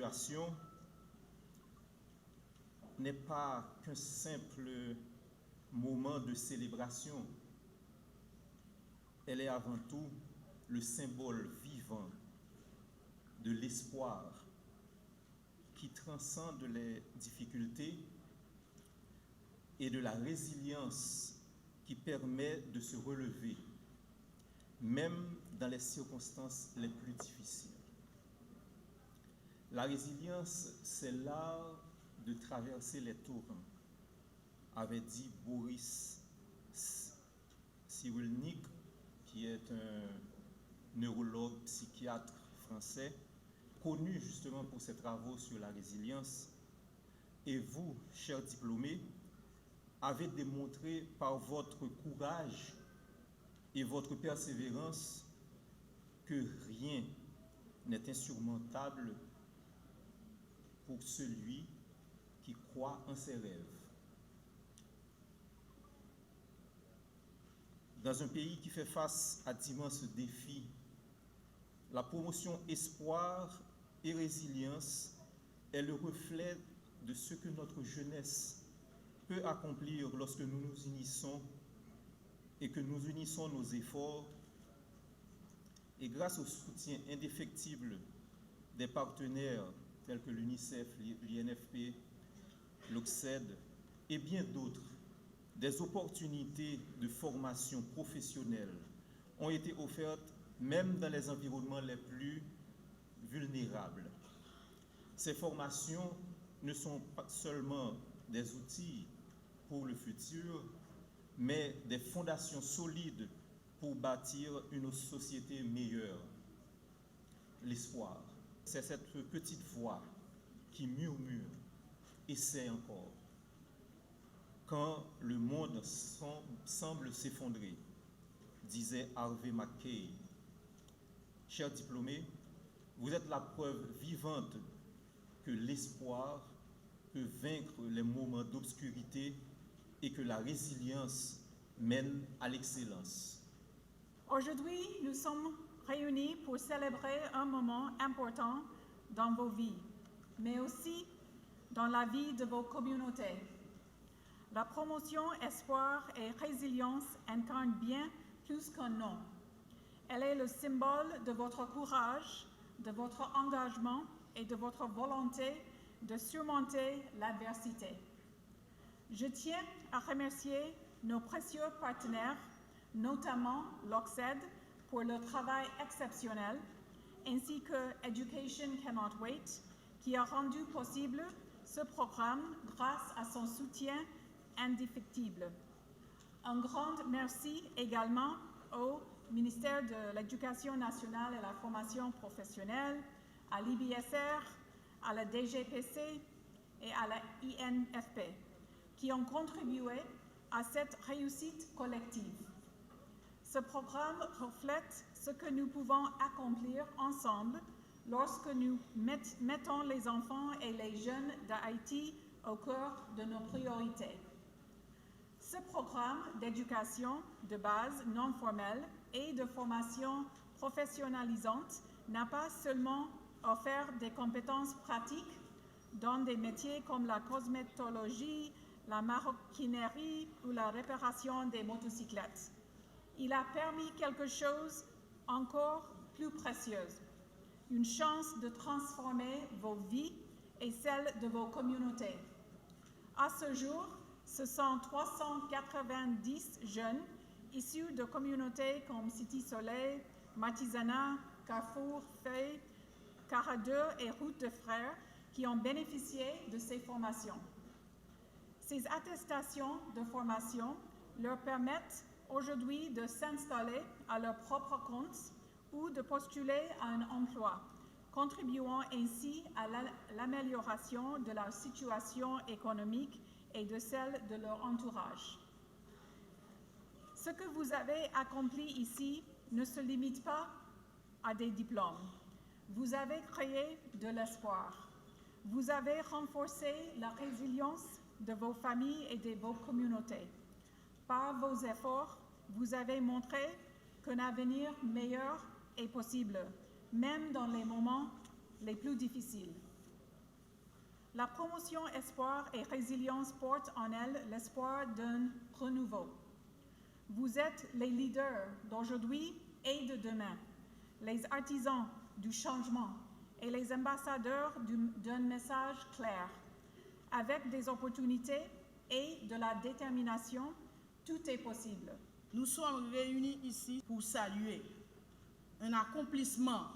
situation n'est pas qu'un simple moment de célébration. Elle est avant tout le symbole vivant de l'espoir qui transcende les difficultés et de la résilience qui permet de se relever, même dans les circonstances les plus difficiles. La résilience, c'est l'art de traverser les torrents, avait dit Boris Cyrulnik, qui est un neurologue psychiatre français, connu justement pour ses travaux sur la résilience. Et vous, chers diplômés, avez démontré par votre courage et votre persévérance que rien n'est insurmontable pour celui qui croit en ses rêves. Dans un pays qui fait face à d'immenses défis, la promotion espoir et résilience est le reflet de ce que notre jeunesse peut accomplir lorsque nous nous unissons et que nous unissons nos efforts. Et grâce au soutien indéfectible des partenaires tels que l'UNICEF, l'INFP, l'OCSED et bien d'autres, des opportunités de formation professionnelle ont été offertes même dans les environnements les plus vulnérables. Ces formations ne sont pas seulement des outils pour le futur, mais des fondations solides pour bâtir une société meilleure. L'espoir, c'est cette petite voix qui murmure « essaie encore » quand le monde semble s'effondrer, disait Harvey Mackay. Chers diplômés, vous êtes la preuve vivante que l'espoir peut vaincre les moments d'obscurité et que la résilience mène à l'excellence. Aujourd'hui, nous sommes réunis pour célébrer un moment important dans vos vies, mais aussi dans la vie de vos communautés. La promotion espoir et résilience incarne bien plus qu'un nom. Elle est le symbole de votre courage, de votre engagement et de votre volonté de surmonter l'adversité. Je tiens à remercier nos précieux partenaires, notamment l'OCSED, pour leur travail exceptionnel, ainsi que Education Cannot Wait, qui a rendu possible ce programme grâce à son soutien indéfectible. Un grand merci également au ministère de l'Éducation nationale et de la formation professionnelle, à l'IBSR, à la DGPC et à la INFP, qui ont contribué à cette réussite collective. Ce programme reflète ce que nous pouvons accomplir ensemble lorsque nous mettons les enfants et les jeunes d'Haïti au cœur de nos priorités. Ce programme d'éducation de base non formelle et de formation professionnalisante n'a pas seulement offert des compétences pratiques dans des métiers comme la cosmétologie, la maroquinerie ou la réparation des motocyclettes. Il a permis quelque chose encore plus précieux, une chance de transformer vos vies et celles de vos communautés. À ce jour, ce sont 390 jeunes issus de communautés comme City Soleil, Matisana, Carrefour, Feuille, Cara 2 et Route de Frères qui ont bénéficié de ces formations. Ces attestations de formation leur permettent aujourd'hui de s'installer à leur propre compte ou de postuler à un emploi, contribuant ainsi à l'amélioration de leur situation économique et de celle de leur entourage. Ce que vous avez accompli ici ne se limite pas à des diplômes. Vous avez créé de l'espoir. Vous avez renforcé la résilience de vos familles et de vos communautés. Par vos efforts, vous avez montré qu'un avenir meilleur est possible, même dans les moments les plus difficiles. La promotion Espoir et Résilience porte en elle l'espoir d'un renouveau. Vous êtes les leaders d'aujourd'hui et de demain, les artisans du changement et les ambassadeurs d'un message clair. Avec des opportunités et de la détermination, tout est possible. Nous sommes réunis ici pour saluer un accomplissement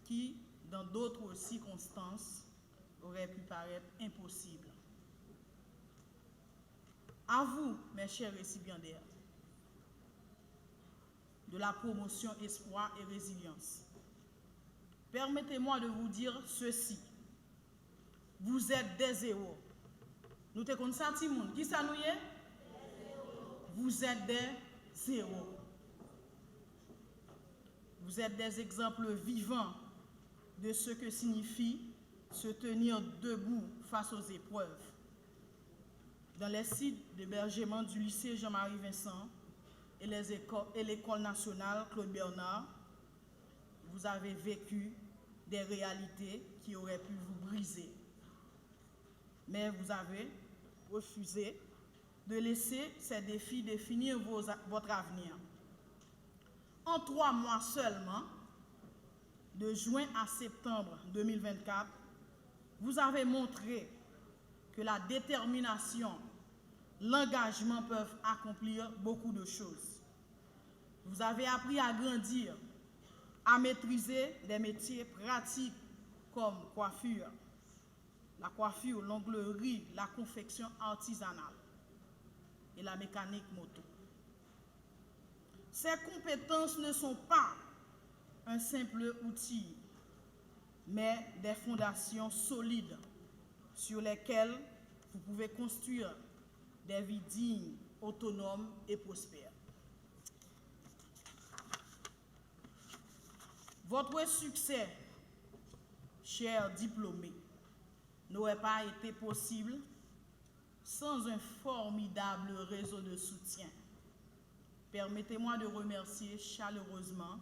qui, dans d'autres circonstances, aurait pu paraître impossible. À vous, mes chers récipiendaires, de la promotion Espoir et Résilience, permettez-moi de vous dire ceci. Vous êtes des héros. Nous te connaissons, monde. Qui ça nous est? Vous êtes des héros. Vous êtes des exemples vivants de ce que signifie se tenir debout face aux épreuves. Dans les sites d'hébergement du lycée Jean-Marie Vincent et l'école nationale Claude Bernard, vous avez vécu des réalités qui auraient pu vous briser. Mais vous avez refusé de laisser ces défis définir votre avenir. En 3 mois seulement, de juin à septembre 2024, vous avez montré que la détermination, l'engagement peuvent accomplir beaucoup de choses. Vous avez appris à grandir, à maîtriser des métiers pratiques comme la coiffure, l'onglerie, la confection artisanale et la mécanique moto. Ces compétences ne sont pas un simple outil, mais des fondations solides sur lesquelles vous pouvez construire des vies dignes, autonomes et prospères. Votre succès, chers diplômés, n'aurait pas été possible sans un formidable réseau de soutien. Permettez-moi de remercier chaleureusement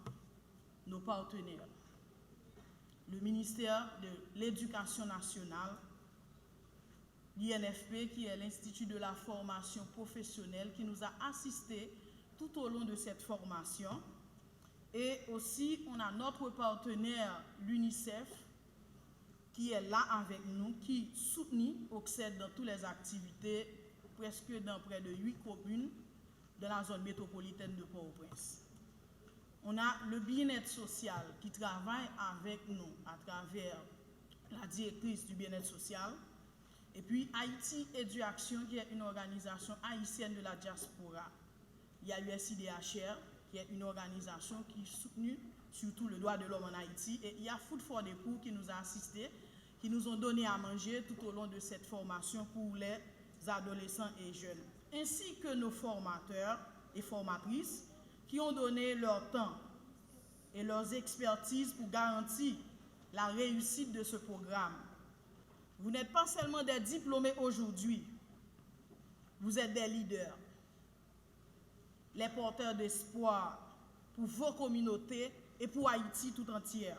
nos partenaires. Le ministère de l'Éducation nationale, l'INFP, qui est l'Institut de la formation professionnelle, qui nous a assistés tout au long de cette formation. Et aussi, on a notre partenaire, l'UNICEF, qui est là avec nous, qui soutenit OCSED dans toutes les activités, presque dans près de 8 communes de la zone métropolitaine de Port-au-Prince. On a le bien-être social qui travaille avec nous à travers la directrice du bien-être social. Et puis Haïti Éducation, qui est une organisation haïtienne de la diaspora. Il y a l'USIDHR, qui est une organisation qui est soutenue surtout le droit de l'homme en Haïti. Et il y a Food for the Poor qui nous a assistés, qui nous ont donné à manger tout au long de cette formation pour les adolescents et jeunes. Ainsi que nos formateurs et formatrices qui ont donné leur temps et leurs expertises pour garantir la réussite de ce programme. Vous n'êtes pas seulement des diplômés aujourd'hui, vous êtes des leaders, les porteurs d'espoir pour vos communautés et pour Haïti tout entière.